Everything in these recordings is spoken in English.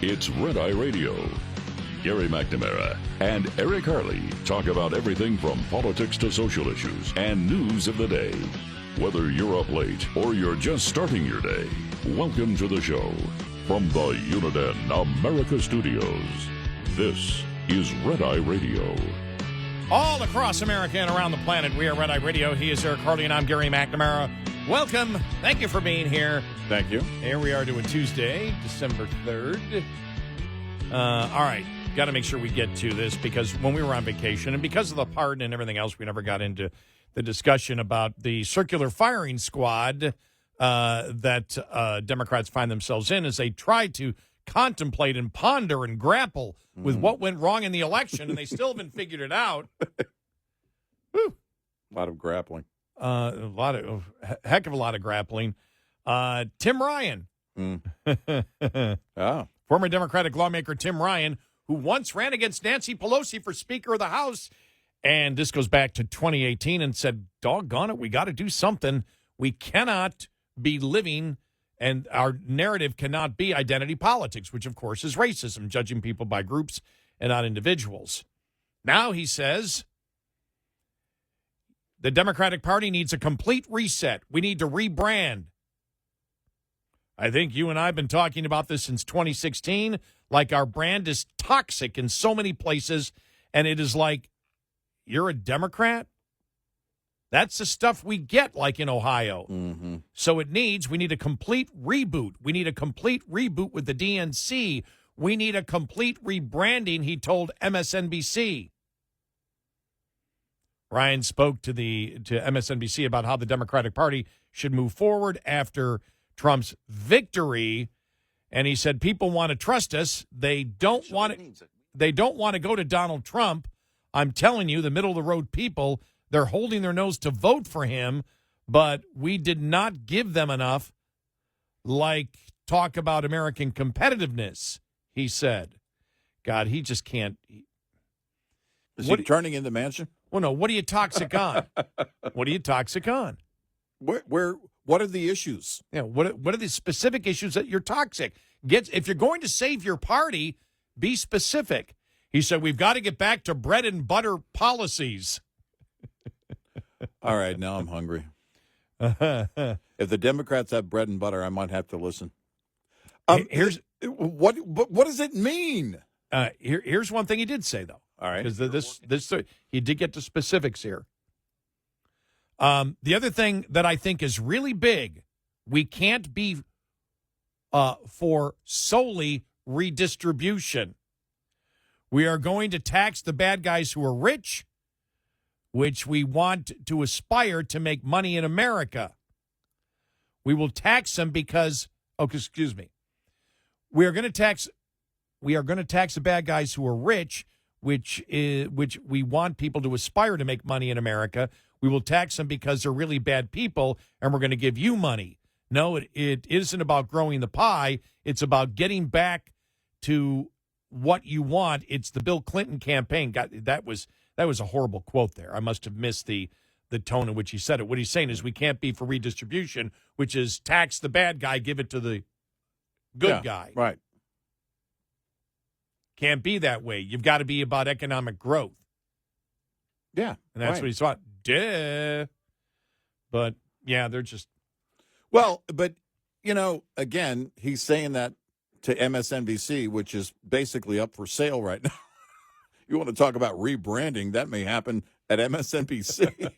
It's Red Eye Radio. Gary McNamara and Eric Harley talk about everything from politics to social issues and news of the day. Whether you're up late or you're just starting your day, welcome to the show. From the Uniden America Studios, this is Red Eye Radio. All across America and around the planet, we are Red Eye Radio. He is Eric Harley, and I'm Gary McNamara. Welcome. Thank you for being here. Thank you. Here we are doing Tuesday, December 3rd. All right. Got to make sure we get to this because when we were on vacation and because of the pardon and everything else, we never got into the discussion about the circular firing squad that Democrats find themselves in as they try to contemplate and ponder and grapple with what went wrong in the election, and they still haven't figured it out. Whew. A lot of grappling. Heck of a lot of grappling. Tim Ryan. Former Democratic lawmaker Tim Ryan, who once ran against Nancy Pelosi for Speaker of the House, and this goes back to 2018, and said, doggone it, we got to do something. We cannot be living, and our narrative cannot be identity politics, which, of course, is racism, judging people by groups and not individuals. Now he says the Democratic Party needs a complete reset. We need to rebrand. I think you and I have been talking about this since 2016. Like, our brand is toxic in so many places, and it is like, you're a Democrat? That's the stuff we get, like in Ohio. Mm-hmm. So we need a complete reboot. We need a complete reboot with the DNC. We need a complete rebranding, he told MSNBC. Ryan spoke to MSNBC about how the Democratic Party should move forward after Trump's victory, and he said people want to trust us. They don't want to go to Donald Trump. I'm telling you, the middle-of-the-road people, they're holding their nose to vote for him, but we did not give them enough, like, talk about American competitiveness, he said. God, he just can't. Is he turning into Manchin? Well, no, what are you toxic on? What are you toxic on? What are the issues? Yeah, what are the specific issues that you're toxic? If you're going to save your party, be specific. He said, we've got to get back to bread and butter policies. All right, now I'm hungry. If the Democrats have bread and butter, I might have to listen. What does it mean? Here's one thing he did say, though. All right. Because he did get to specifics here. The other thing that I think is really big, we can't be for solely redistribution. We are going to tax the bad guys who are rich, which we want to aspire to make money in America. We will tax them because, we are going to tax the bad guys who are rich, which we want people to aspire to make money in America. We will tax them because they're really bad people, and we're going to give you money. No, it isn't about growing the pie. It's about getting back to what you want. It's the Bill Clinton campaign. That was a horrible quote there. I must have missed the tone in which he said it. What he's saying is we can't be for redistribution, which is tax the bad guy, give it to the good guy. Right. Can't be that way. You've got to be about economic growth. Yeah. And that's what he's thought. Duh. But, yeah, they're just. Well, but, again, he's saying that to MSNBC, which is basically up for sale right now. You want to talk about rebranding, that may happen at MSNBC.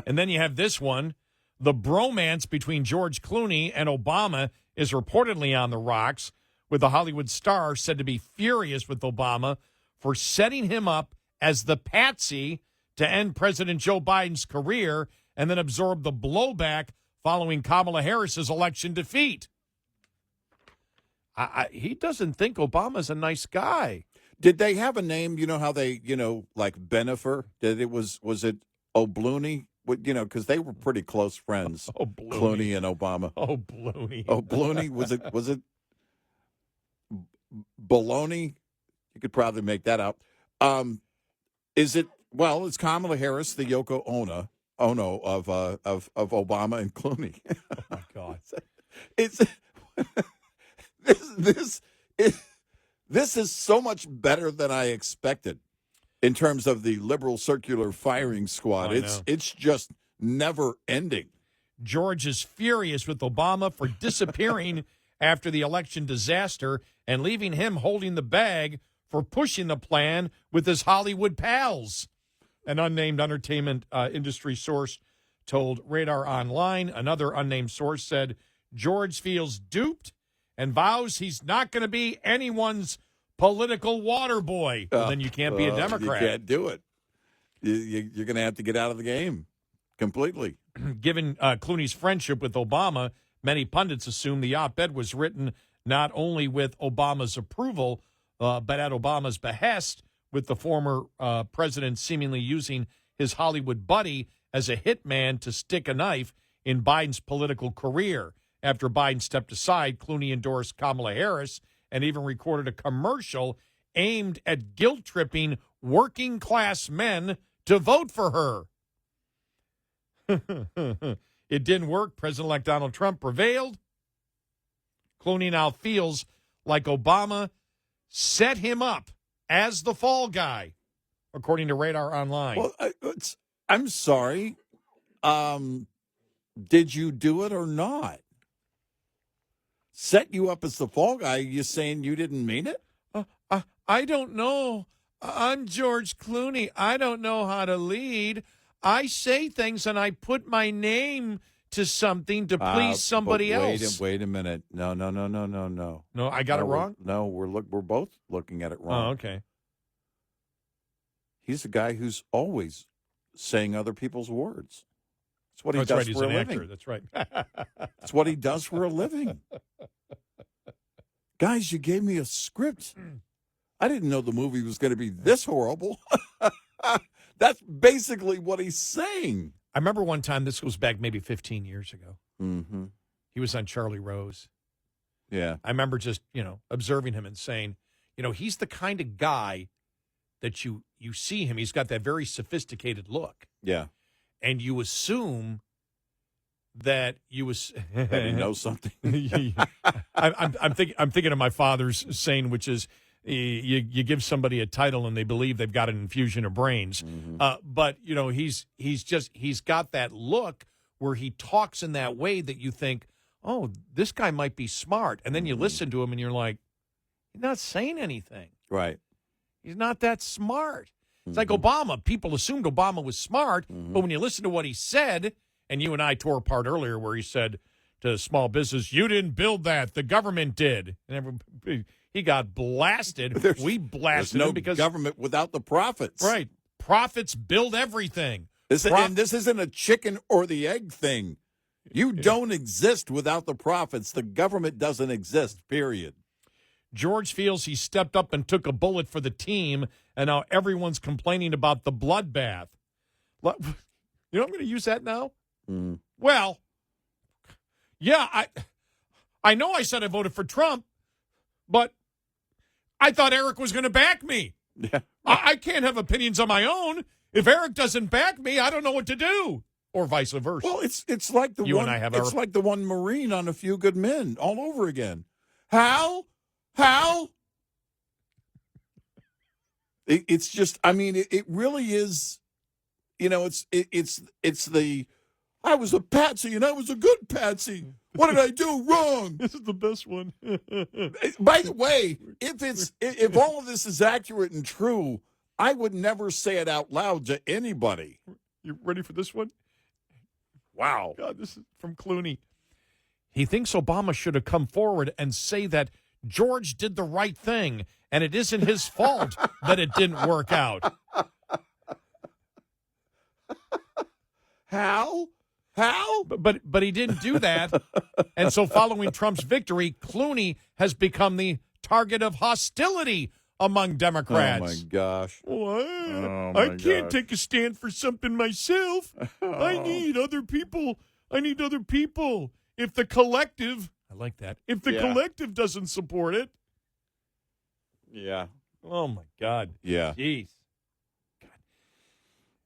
And then you have this one. The bromance between George Clooney and Obama is reportedly on the rocks, with the Hollywood star said to be furious with Obama for setting him up as the patsy to end President Joe Biden's career and then absorb the blowback following Kamala Harris's election defeat. He doesn't think Obama's a nice guy. Did they have a name? You know how they, like Benifer? Was it O'Blooney? Because they were pretty close friends. Clooney and Obama. O'Blooney. O'Blooney? Was it Baloney? You could probably make that up. Is it? Well, it's Kamala Harris, the Yoko Ono of Obama and Clooney. Oh my God! It's this This is so much better than I expected in terms of the liberal circular firing squad. It's just never ending. George is furious with Obama for disappearing after the election disaster and leaving him holding the bag for pushing the plan with his Hollywood pals. An unnamed entertainment industry source told Radar Online. Another unnamed source said George feels duped and vows he's not going to be anyone's political water boy. Well, then you can't be a Democrat. You can't do it. You're going to have to get out of the game completely. Given Clooney's friendship with Obama, many pundits assume the op-ed was written not only with Obama's approval, but at Obama's behest, with the former president seemingly using his Hollywood buddy as a hitman to stick a knife in Biden's political career. After Biden stepped aside, Clooney endorsed Kamala Harris and even recorded a commercial aimed at guilt-tripping working-class men to vote for her. It didn't work. President-elect Donald Trump prevailed. Clooney now feels like Obama set him up as the fall guy, according to Radar Online. Well, I'm sorry. Did you do it or not? Set you up as the fall guy? You saying you didn't mean it? I don't know. I'm George Clooney. I don't know how to lead. I say things and I put my name to something to please somebody else. Wait a minute. No. No, I got it wrong? No, we're both looking at it wrong. Oh, okay. He's a guy who's always saying other people's words. That's what he does for a living. Actor. That's right. That's what he does for a living. Guys, you gave me a script. I didn't know the movie was going to be this horrible. That's basically what he's saying. I remember one time, this goes back maybe 15 years ago. Mm-hmm. He was on Charlie Rose. Yeah. I remember just, observing him and saying, he's the kind of guy that you see him. He's got that very sophisticated look. Yeah. And you assume that you know something. I'm thinking of my father's saying, which is, you give somebody a title and they believe they've got an infusion of brains. Mm-hmm. But he's got that look where he talks in that way that you think, oh, this guy might be smart. And then you listen to him and you're like, he's not saying anything. Right. He's not that smart. It's like Obama. People assumed Obama was smart, but when you listen to what he said, and you and I tore apart earlier where he said to small business, you didn't build that, the government did. And he got blasted. We blasted him because government without the profits. Right. Profits build everything. And this isn't a chicken or the egg thing. You don't exist without the profits. The government doesn't exist, period. George feels he stepped up and took a bullet for the team, and now everyone's complaining about the bloodbath. I'm going to use that now? Mm. Well, yeah, I know I said I voted for Trump, but I thought Eric was going to back me. Yeah. I can't have opinions on my own. If Eric doesn't back me, I don't know what to do, or vice versa. Well, it's like the like the one Marine on A Few Good Men all over again. How? It's just. I mean, it really is. It's the. I was a patsy and I was a good patsy. What did I do wrong? This is the best one. By the way, if all of this is accurate and true, I would never say it out loud to anybody. You ready for this one? Wow. God, this is from Clooney. He thinks Obama should have come forward and say that George did the right thing and it isn't his fault that it didn't work out. How? But he didn't do that. And so following Trump's victory, Clooney has become the target of hostility among Democrats. Oh, my gosh. I can't take a stand for something myself. I need other people. If the collective, I like that. If the collective doesn't support it. Yeah. Oh, my God. Yeah. Jeez.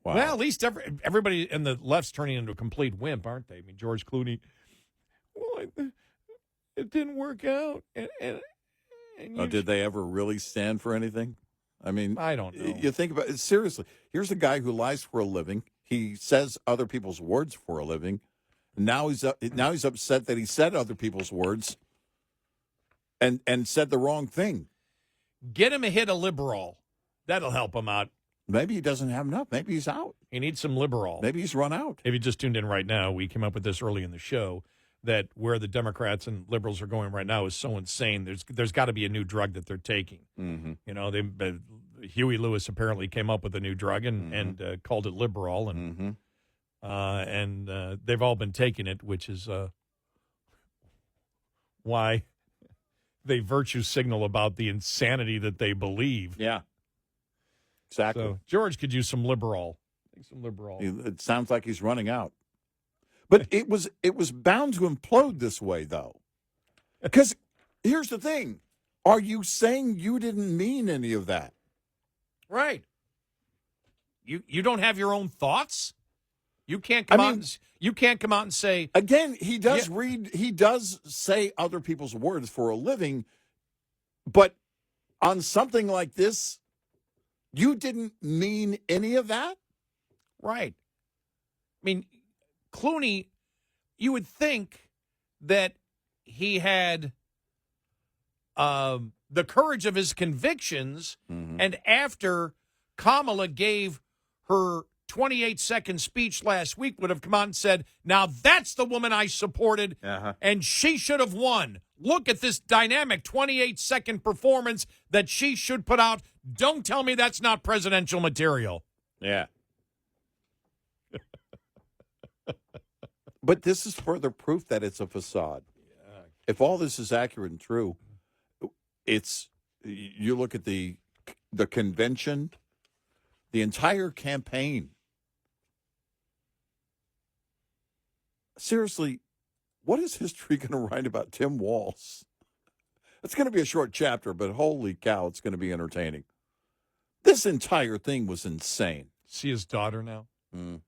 Wow. Well, at least everybody in the left's turning into a complete wimp, aren't they? I mean, George Clooney, it didn't work out. And Did they ever really stand for anything? I mean, I don't know. You think about it seriously. Here's a guy who lies for a living. He says other people's words for a living. Now he's upset that he said other people's words and said the wrong thing. Get him a hit of Liberal. That'll help him out. Maybe he doesn't have enough. Maybe he's out. He needs some Liberal. Maybe he's run out. If you just tuned in right now, we came up with this early in the show, that where the Democrats and liberals are going right now is so insane. There's got to be a new drug that they're taking. Mm-hmm. You know, Huey Lewis apparently came up with a new drug and called it Liberal, and they've all been taking it, which is why they virtue signal about the insanity that they believe. Yeah, exactly. So George could use some Liberal. Some Liberal. It sounds like he's running out. But it was bound to implode this way, though. Because here's the thing. Are you saying you didn't mean any of that? Right. You don't have your own thoughts? You can't come out and say, again, he does he does say other people's words for a living, but on something like this, you didn't mean any of that? Right. I mean, Clooney, you would think that he had the courage of his convictions, and after Kamala gave her 28-second speech last week, would have come out and said, now that's the woman I supported, and she should have won. Look at this dynamic 28-second performance that she should put out. Don't tell me that's not presidential material. Yeah. But this is further proof that it's a facade. Yeah. If all this is accurate and true, you look at the convention, the entire campaign. Seriously, what is history going to write about Tim Walz? It's going to be a short chapter, but holy cow, it's going to be entertaining. This entire thing was insane. See his daughter now? Mm.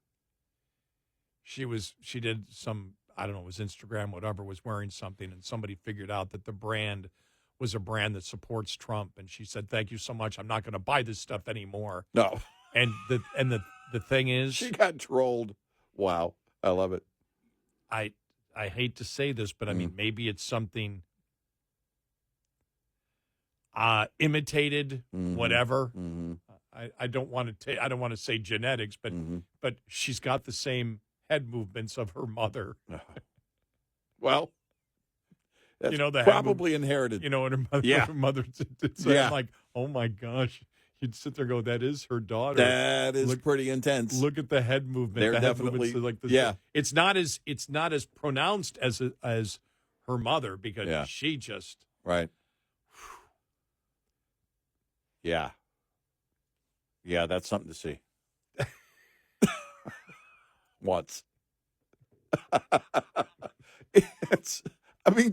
She did some, I don't know, it was Instagram, whatever, was wearing something, and somebody figured out that the brand was a brand that supports Trump, and she said, thank you so much, I'm not going to buy this stuff anymore. No. And the thing is, she got trolled. Wow. I love it. I hate to say this, but I mean, maybe it's something imitated, whatever. I don't want to say genetics, but she's got the same head movements of her mother. Well, that's the probably inherited. And her mother did say, I'm like, oh my gosh. You'd sit there and go, that is her daughter. That is pretty intense. Look at the head movement. They're definitely like this. Yeah. It's not as pronounced as her mother, because she just right. Yeah. Yeah, that's something to see. Once.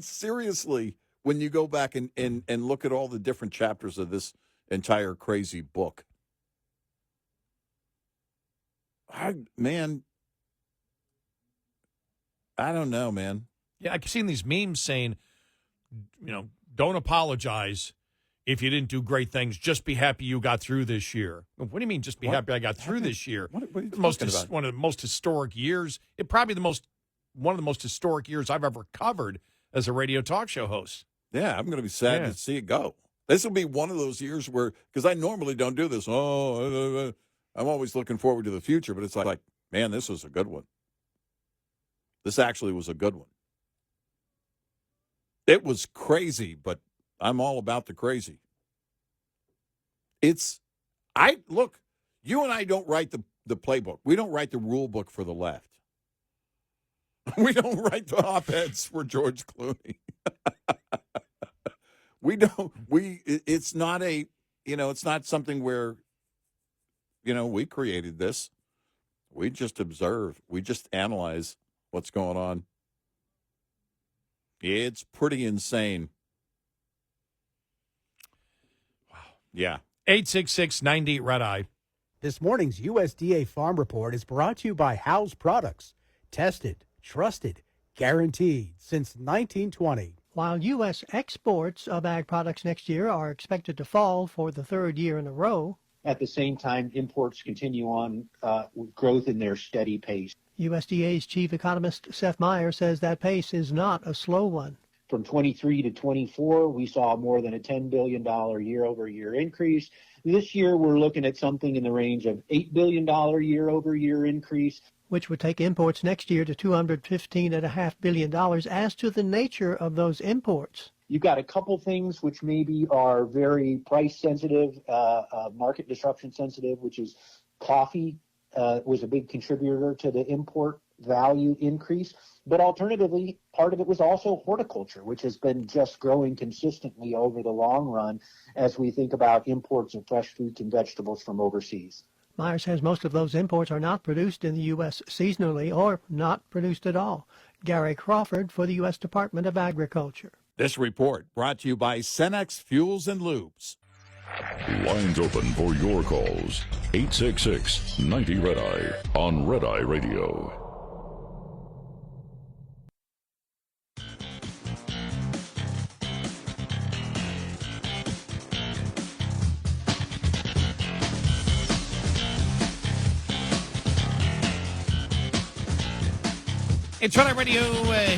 Seriously, when you go back and look at all the different chapters of this entire crazy book, I don't know, man. Yeah, I've seen these memes saying, don't apologize if you didn't do great things. Just be happy you got through this year. What do you mean, just be happy I got through this year? What are you talking about? One of the most historic years. It probably one of the most historic years I've ever covered as a radio talk show host. Yeah, I'm going to be sad to see it go. This will be one of those years where, because I normally don't do this. I'm always looking forward to the future, but it's like, man, this was a good one. This actually was a good one. It was crazy, but I'm all about the crazy. Look, you and I don't write the playbook. We don't write the rule book for the left. We don't write the op-eds for George Clooney. It's not it's not something where, we created this. We just observe. We just analyze what's going on. It's pretty insane. Wow. Yeah. 866-98-RED-EYE. This morning's USDA Farm Report is brought to you by House Products. Tested, trusted, guaranteed since 1920. While U.S. exports of ag products next year are expected to fall for the third year in a row, at the same time, imports continue on with growth in their steady pace. USDA's chief economist Seth Meyer says that pace is not a slow one. From 23 to 24, we saw more than a $10 billion year-over-year increase. This year, we're looking at something in the range of $8 billion year-over-year increase, which would take imports next year to $215.5 billion. As to the nature of those imports, you've got a couple things which maybe are very price sensitive, market disruption sensitive, which is coffee was a big contributor to the import value increase. But alternatively, part of it was also horticulture, which has been just growing consistently over the long run as we think about imports of fresh fruits and vegetables from overseas. Meyer says most of those imports are not produced in the U.S. seasonally or not produced at all. Gary Crawford for the U.S. Department of Agriculture. This report brought to you by Cenex Fuels and Lubes. Lines open for your calls. 866-90-RED-EYE on Red Eye Radio. It's Red Eye Radio.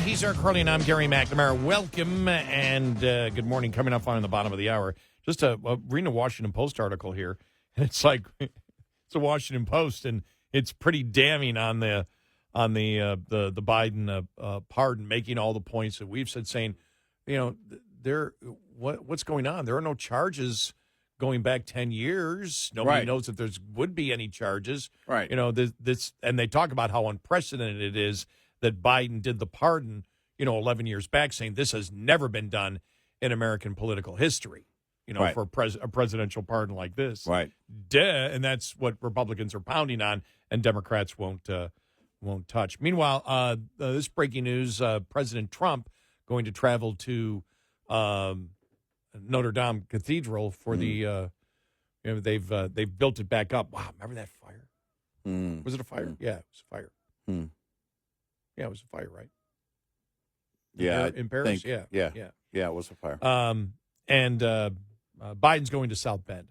He's Eric Harley, and I'm Gary McNamara. Welcome, and good morning. Coming up on the bottom of the hour. Just reading a Washington Post article here, and it's like it's a Washington Post, and it's pretty damning on the Biden pardon, making all the points that we've said, saying, you know, what's going on? There are no charges going back 10 years. Nobody knows if would be any charges. Right. You know, this, and they talk about how unprecedented it is that Biden did the pardon, 11 years back, saying this has never been done in American political history, for a presidential pardon like this. Right. And that's what Republicans are pounding on, and Democrats won't touch. Meanwhile, this breaking news, President Trump going to travel to Notre Dame Cathedral for the, they've built it back up. Wow, remember that fire? Was it a fire? Yeah, it was a fire. Yeah, it was a fire, right? In Paris. Yeah, it was a fire. And Biden's going to South Bend.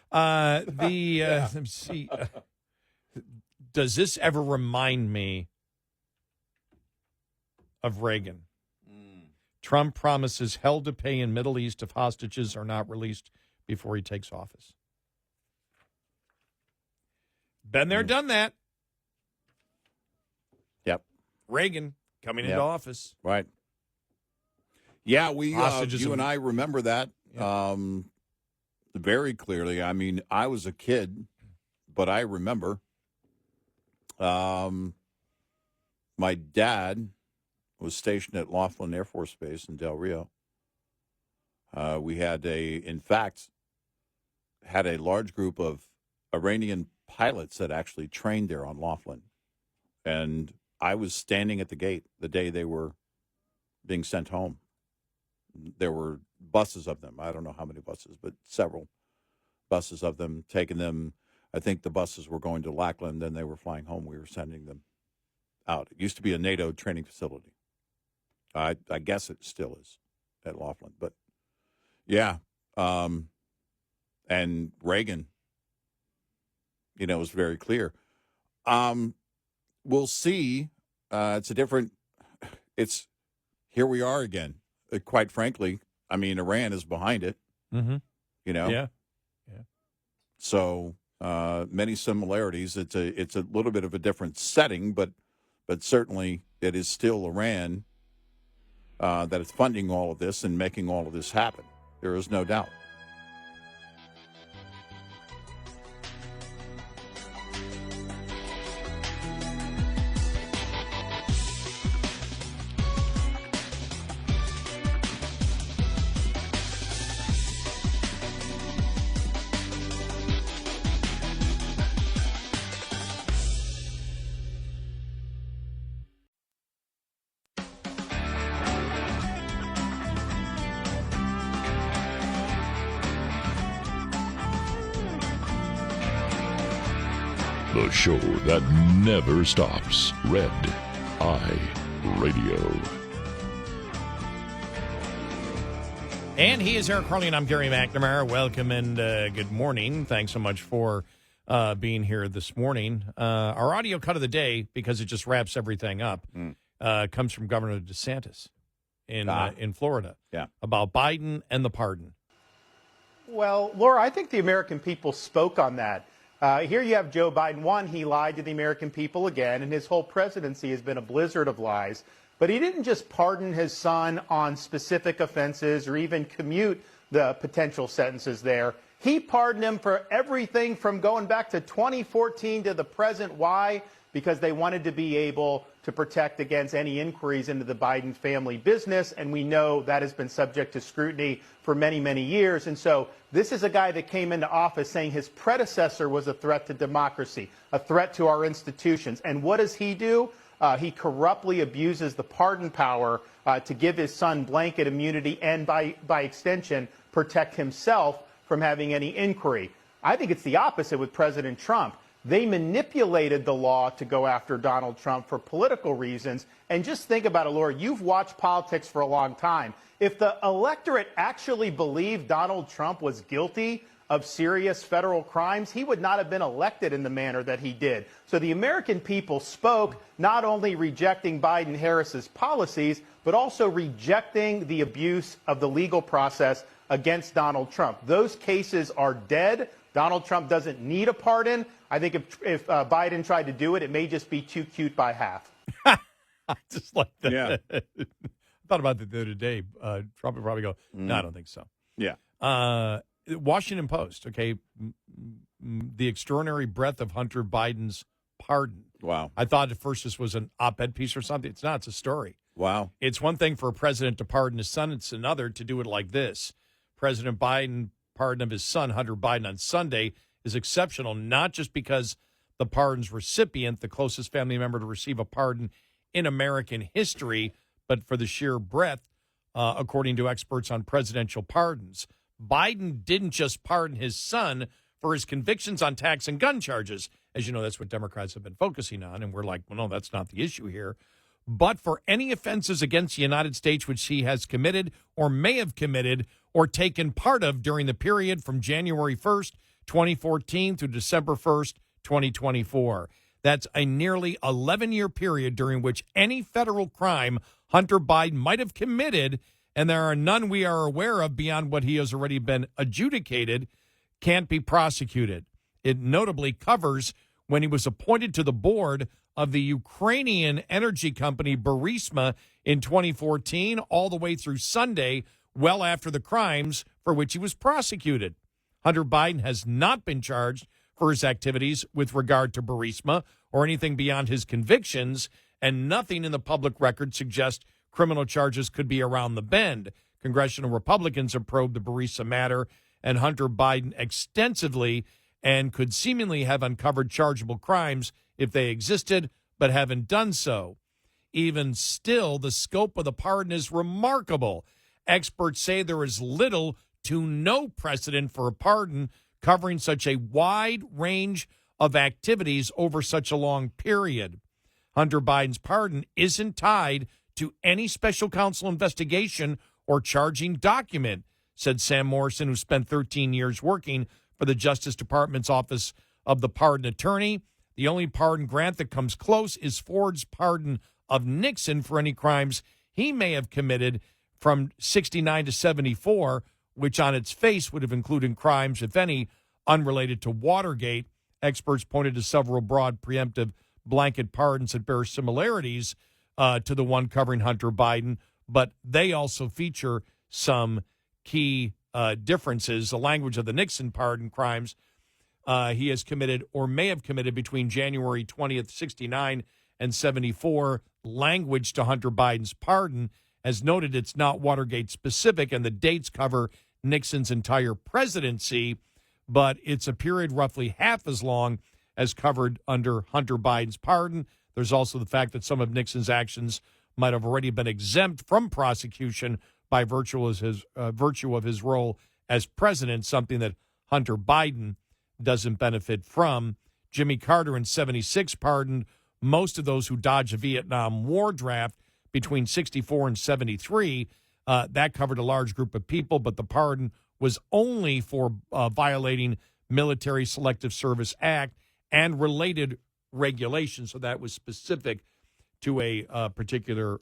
Let me see. Does this ever remind me of Reagan? Trump promises hell to pay in Middle East if hostages are not released before he takes office. Been there, done that. Yep. Reagan coming into office. Right. Yeah, you and I remember that very clearly. I mean, I was a kid, but I remember my dad was stationed at Laughlin Air Force Base in Del Rio. We had a large group of Iranian pilots that actually trained there on Laughlin. And I was standing at the gate the day they were being sent home. There were buses of them. I don't know how many buses, but several buses of them, taking them. I think the buses were going to Lackland, then they were flying home. We were sending them out. It used to be a NATO training facility. I guess it still is at Laughlin. But, yeah, and Reagan, was very clear. We'll see. Here we are again. Quite frankly, I mean, Iran is behind it. Mm-hmm. Yeah. So many similarities. It's a little bit of a different setting, but certainly it is still Iran that is funding all of this and making all of this happen. There is no doubt. The show that never stops. Red Eye Radio. And he is Eric Harley, and I'm Gary McNamara. Welcome and good morning. Thanks so much for being here this morning. Our audio cut of the day, because it just wraps everything up, comes from Governor DeSantis in Florida about Biden and the pardon. Well, Laura, I think the American people spoke on that. Here you have Joe Biden. One, he lied to the American people again, and his whole presidency has been a blizzard of lies. But he didn't just pardon his son on specific offenses or even commute the potential sentences there. He pardoned him for everything from going back to 2014 to the present. Why? Because they wanted to be able to protect against any inquiries into the Biden family business. And we know that has been subject to scrutiny for many, many years. And so this is a guy that came into office saying his predecessor was a threat to democracy, a threat to our institutions. And what does he do? He corruptly abuses the pardon power to give his son blanket immunity and, by extension, protect himself from having any inquiry. I think it's the opposite with President Trump. They manipulated the law to go after Donald Trump for political reasons. And just think about it, Laura. You've watched politics for a long time. If the electorate actually believed Donald Trump was guilty of serious federal crimes, he would not have been elected in the manner that he did. So the American people spoke, not only rejecting Biden-Harris's policies, but also rejecting the abuse of the legal process against Donald Trump. Those cases are dead. Donald Trump doesn't need a pardon. I think if Biden tried to do it, it may just be too cute by half. I just like that. Yeah. I thought about that the other day. Trump would probably go, no, I don't think so. Yeah. Washington Post, okay, the extraordinary breadth of Hunter Biden's pardon. Wow. I thought at first this was an op-ed piece or something. It's not. It's a story. Wow. It's one thing for a president to pardon his son. It's another to do it like this. President Biden pardon of his son, Hunter Biden, on Sunday is exceptional, not just because the pardon's recipient, the closest family member to receive a pardon in American history, but for the sheer breadth, according to experts on presidential pardons. Biden didn't just pardon his son for his convictions on tax and gun charges. As you know, that's what Democrats have been focusing on, and we're like, well, no, that's not the issue here. But for any offenses against the United States which he has committed or may have committed or taken part of during the period from January 1st, 2014 through December 1st, 2024. That's a nearly 11-year period during which any federal crime Hunter Biden might have committed, and there are none we are aware of beyond what he has already been adjudicated, can't be prosecuted. It notably covers when he was appointed to the board of the Ukrainian energy company Burisma in 2014, all the way through Sunday, well after the crimes for which he was prosecuted. Hunter Biden has not been charged for his activities with regard to Burisma or anything beyond his convictions, and nothing in the public record suggests criminal charges could be around the bend. Congressional Republicans have probed the Burisma matter and Hunter Biden extensively and could seemingly have uncovered chargeable crimes if they existed, but haven't done so. Even still, the scope of the pardon is remarkable. Experts say there is little to no precedent for a pardon covering such a wide range of activities over such a long period. Hunter Biden's pardon isn't tied to any special counsel investigation or charging document, said Sam Morrison, who spent 13 years working for the Justice Department's Office of the Pardon Attorney. The only pardon grant that comes close is Ford's pardon of Nixon for any crimes he may have committed from 69 to 74, which on its face would have included crimes, if any, unrelated to Watergate. Experts pointed to several broad preemptive blanket pardons that bear similarities to the one covering Hunter Biden, but they also feature some key differences. The language of the Nixon pardon crimes he has committed or may have committed between January 20th, 69 and 74. Language to Hunter Biden's pardon, as noted, it's not Watergate specific, and the dates cover Nixon's entire presidency, but it's a period roughly half as long as covered under Hunter Biden's pardon. There's also the fact that some of Nixon's actions might have already been exempt from prosecution by virtue of his role as president, something that Hunter Biden doesn't benefit from. Jimmy Carter in 76 pardoned most of those who dodged the Vietnam War draft between 64 and 73. That covered a large group of people, but the pardon was only for violating Military Selective Service Act and related regulations. So that was specific to a particular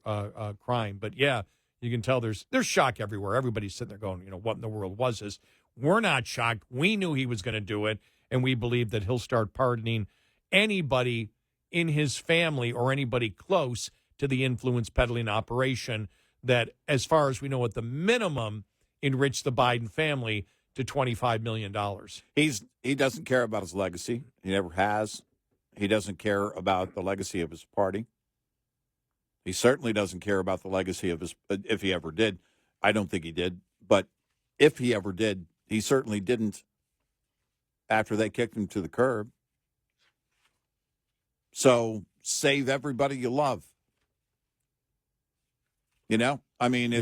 crime. But, yeah, you can tell there's shock everywhere. Everybody's sitting there going, what in the world was this? We're not shocked. We knew he was going to do it, and we believe that he'll start pardoning anybody in his family or anybody close to the influence peddling operation that, as far as we know, at the minimum, enriched the Biden family to $25 million. He doesn't care about his legacy. He never has. He doesn't care about the legacy of his party. He certainly doesn't care about the legacy of his, if he ever did. I don't think he did. But if he ever did, he certainly didn't after they kicked him to the curb. So save everybody you love. I mean, and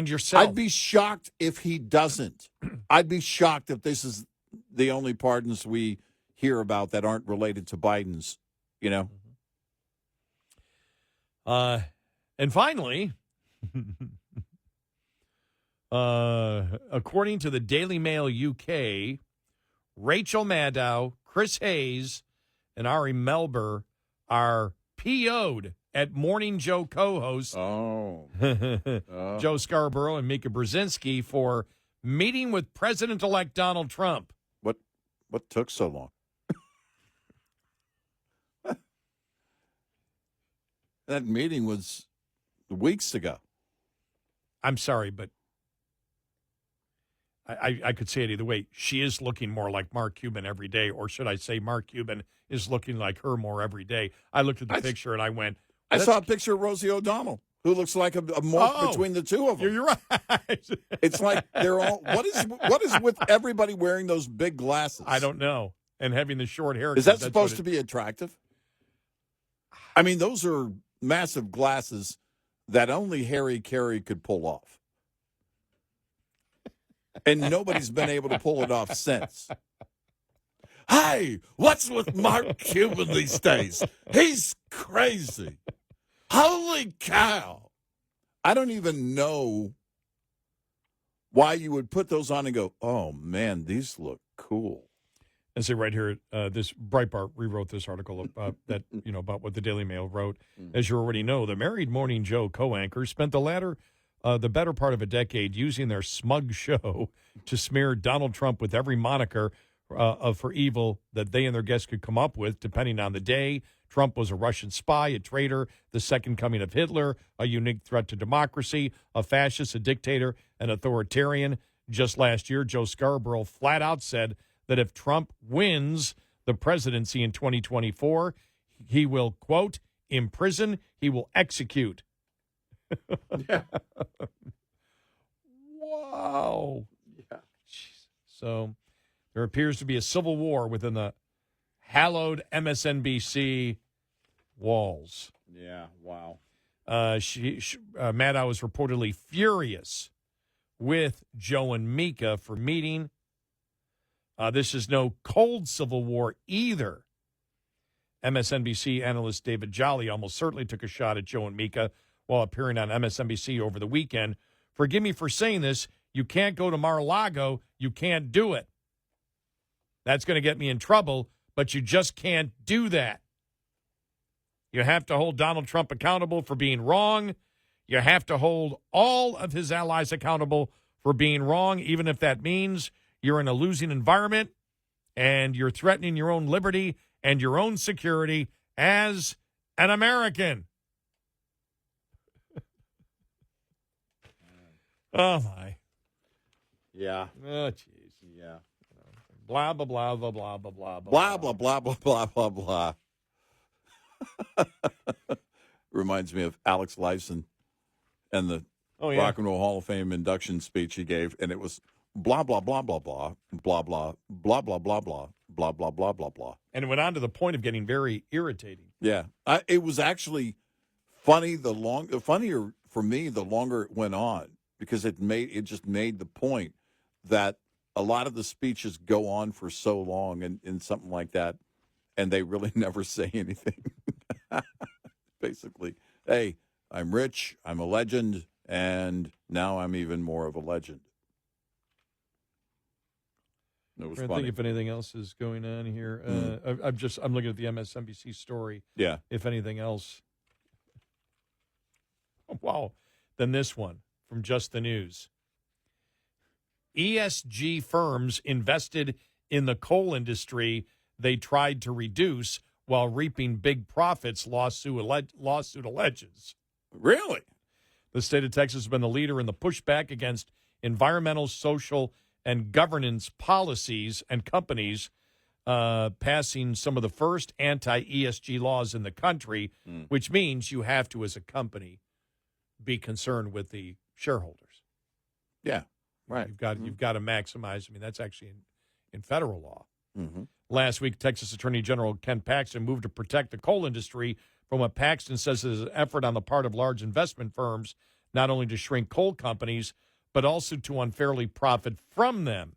yourself. I'd be shocked if he doesn't. I'd be shocked if this is the only pardons we hear about that aren't related to Biden's, And finally, according to the Daily Mail UK, Rachel Maddow, Chris Hayes, and Ari Melber are PO'd at Morning Joe co-hosts Joe Scarborough and Mika Brzezinski for meeting with President-elect Donald Trump. What took so long? That meeting was weeks ago. I'm sorry, but I could say it either way. She is looking more like Mark Cuban every day, or should I say Mark Cuban is looking like her more every day. I looked at the picture and I went... I saw a picture of Rosie O'Donnell, who looks like a morph between the two of them. You're right. It's like they're all... What is with everybody wearing those big glasses? I don't know. And having the short hair. Is that supposed to be attractive? I mean, those are massive glasses that only Harry Carey could pull off. And nobody's been able to pull it off since. Hey, what's with Mark Cuban these days? He's crazy. Holy cow. I don't even know why you would put those on and go, oh, man, these look cool. And say right here, this Breitbart rewrote this article about that, about what the Daily Mail wrote. As you already know, the married Morning Joe co-anchors spent the better part of a decade using their smug show to smear Donald Trump with every moniker for evil that they and their guests could come up with, depending on the day. Trump was a Russian spy, a traitor, the second coming of Hitler, a unique threat to democracy, a fascist, a dictator, an authoritarian. Just last year, Joe Scarborough flat out said that if Trump wins the presidency in 2024, he will, quote, imprison, he will execute. Yeah. Wow. Yeah. So there appears to be a civil war within the hallowed MSNBC walls. Yeah, wow. Maddow was reportedly furious with Joe and Mika for meeting. This is no cold civil war either. MSNBC analyst David Jolly almost certainly took a shot at Joe and Mika while appearing on MSNBC over the weekend. Forgive me for saying this. You can't go to Mar-a-Lago. You can't do it. That's going to get me in trouble, but you just can't do that. You have to hold Donald Trump accountable for being wrong. You have to hold all of his allies accountable for being wrong, even if that means you're in a losing environment and you're threatening your own liberty and your own security as an American. Oh, my. Yeah. Oh, jeez. Yeah. Blah, blah, blah, blah, blah, blah, blah, Blah, blah, blah, blah, blah, blah, blah. Reminds me of Alex Lifeson and the Rock and Roll Hall of Fame induction speech he gave, and it was blah, blah, blah, blah, blah, blah, blah, blah, blah, blah, blah, blah, blah, blah, blah, blah. And it went on to the point of getting very irritating. Yeah. It was actually funny, funnier for me the longer it went on, because it just made the point that a lot of the speeches go on for so long and something like that, and they really never say anything. Basically, hey, I'm rich, I'm a legend, and now I'm even more of a legend. It was I funny. think if anything else is going on here. I'm looking at the MSNBC story. Yeah. If anything else. Wow. Then this one from Just the News. ESG firms invested in the coal industry they tried to reduce while reaping big profits, lawsuit alleges. Really? The state of Texas has been the leader in the pushback against environmental, social, and governance policies and companies passing some of the first anti-ESG laws in the country, which means you have to, as a company, be concerned with the shareholders. Yeah, right. You've got to maximize. I mean, that's actually in federal law. Mm-hmm. Last week, Texas Attorney General Ken Paxton moved to protect the coal industry from what Paxton says is an effort on the part of large investment firms not only to shrink coal companies, but also to unfairly profit from them.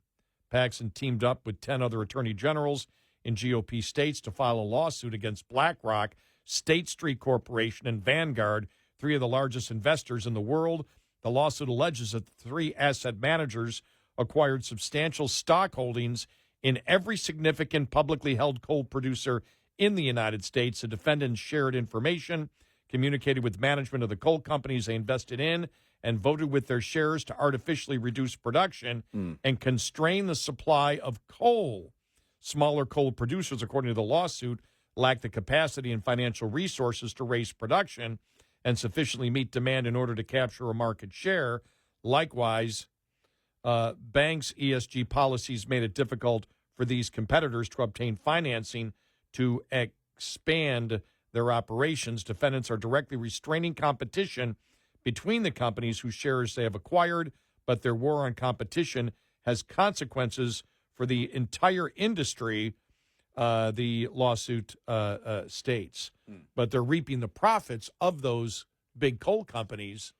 Paxton teamed up with 10 other attorney generals in GOP states to file a lawsuit against BlackRock, State Street Corporation, and Vanguard, three of the largest investors in the world. The lawsuit alleges that the three asset managers acquired substantial stock holdings in every significant publicly held coal producer in the United States. The defendants shared information, communicated with management of the coal companies they invested in, and voted with their shares to artificially reduce production and constrain the supply of coal. Smaller coal producers, according to the lawsuit, lack the capacity and financial resources to raise production and sufficiently meet demand in order to capture a market share. Likewise, banks' ESG policies made it difficult for these competitors to obtain financing to expand their operations. Defendants are directly restraining competition between the companies whose shares they have acquired, but their war on competition has consequences for the entire industry, the lawsuit states. But they're reaping the profits of those big coal companies.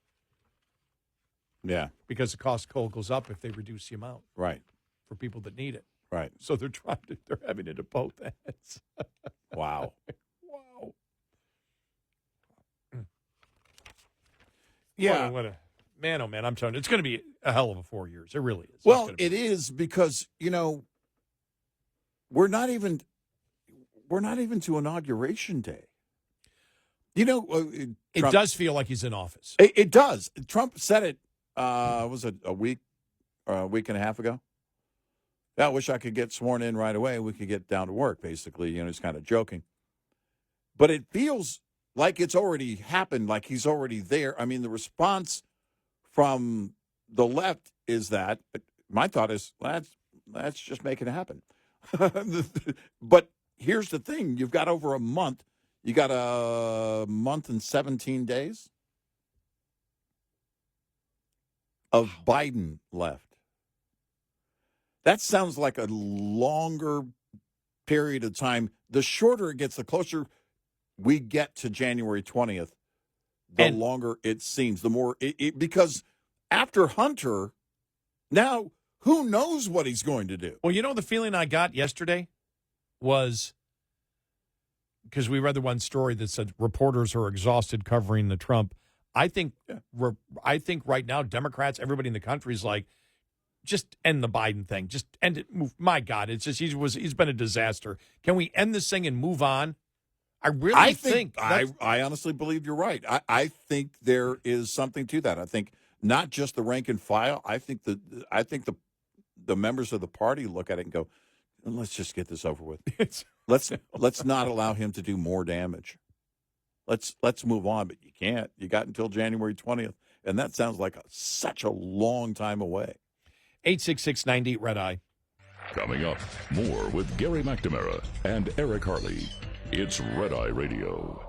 Yeah. Because the cost of coal goes up if they reduce the amount. Right. For people that need it. Right. So they're having to do both ends. Wow. Wow. Yeah. What a man, oh man, I'm telling you, it's going to be a hell of a 4 years. It really is. Well, it is because, we're not even to Inauguration Day. Trump, it does feel like he's in office. It does. Trump said it, was it a week and a half ago? Yeah, I wish I could get sworn in right away. We could get down to work, basically. He's kind of joking. But it feels like it's already happened, like he's already there. I mean, the response from the left is that, my thought is, let's just make it happen. But here's the thing. You've got over a month. You got a month and 17 days of Biden left. That sounds like a longer period of time. The shorter it gets, the closer we get to January 20th, the longer it seems, the more because after Hunter, now who knows what he's going to do? Well, the feeling I got yesterday was, because we read the one story that said reporters are exhausted covering the Trump. I think right now Democrats, everybody in the country is like, just end the Biden thing. Just end it. Move. My God, it's just he's been a disaster. Can we end this thing and move on? I think I honestly believe you're right. I think there is something to that. I think not just the rank and file. I think the members of the party look at it and go, let's just get this over with. Let's not allow him to do more damage. Let's move on. But you can't. You got until January 20th, and that sounds like such a long time away. 866-98 Red Eye. Coming up, more with Gary McNamara and Eric Harley. It's Red Eye Radio.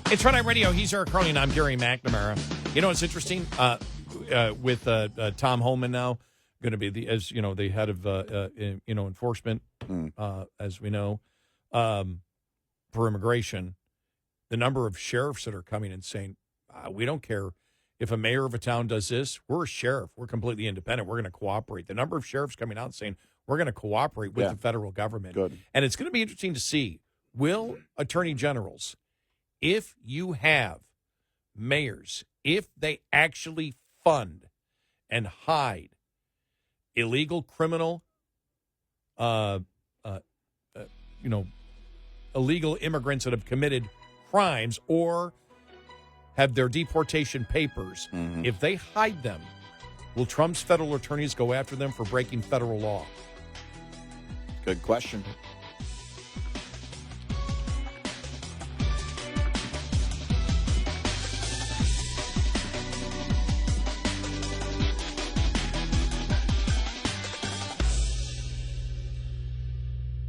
It's Red Eye Radio. He's Eric Harley, and I'm Gary McNamara. You know what's interesting? With Tom Homan now going to be the head of enforcement, as we know, for immigration. the number of sheriffs that are coming and saying, we don't care if a mayor of a town does this. We're a sheriff. We're completely independent. We're going to cooperate. The number of sheriffs coming out and saying, we're going to cooperate with the federal government. Good. And it's going to be interesting to see, will attorney generals, if you have mayors, if they actually fund and hide illegal criminal, illegal immigrants that have committed crimes or have their deportation papers, if they hide them, will Trump's federal attorneys go after them for breaking federal law? Good question.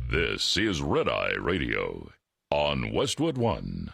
This is Red Eye Radio on Westwood One.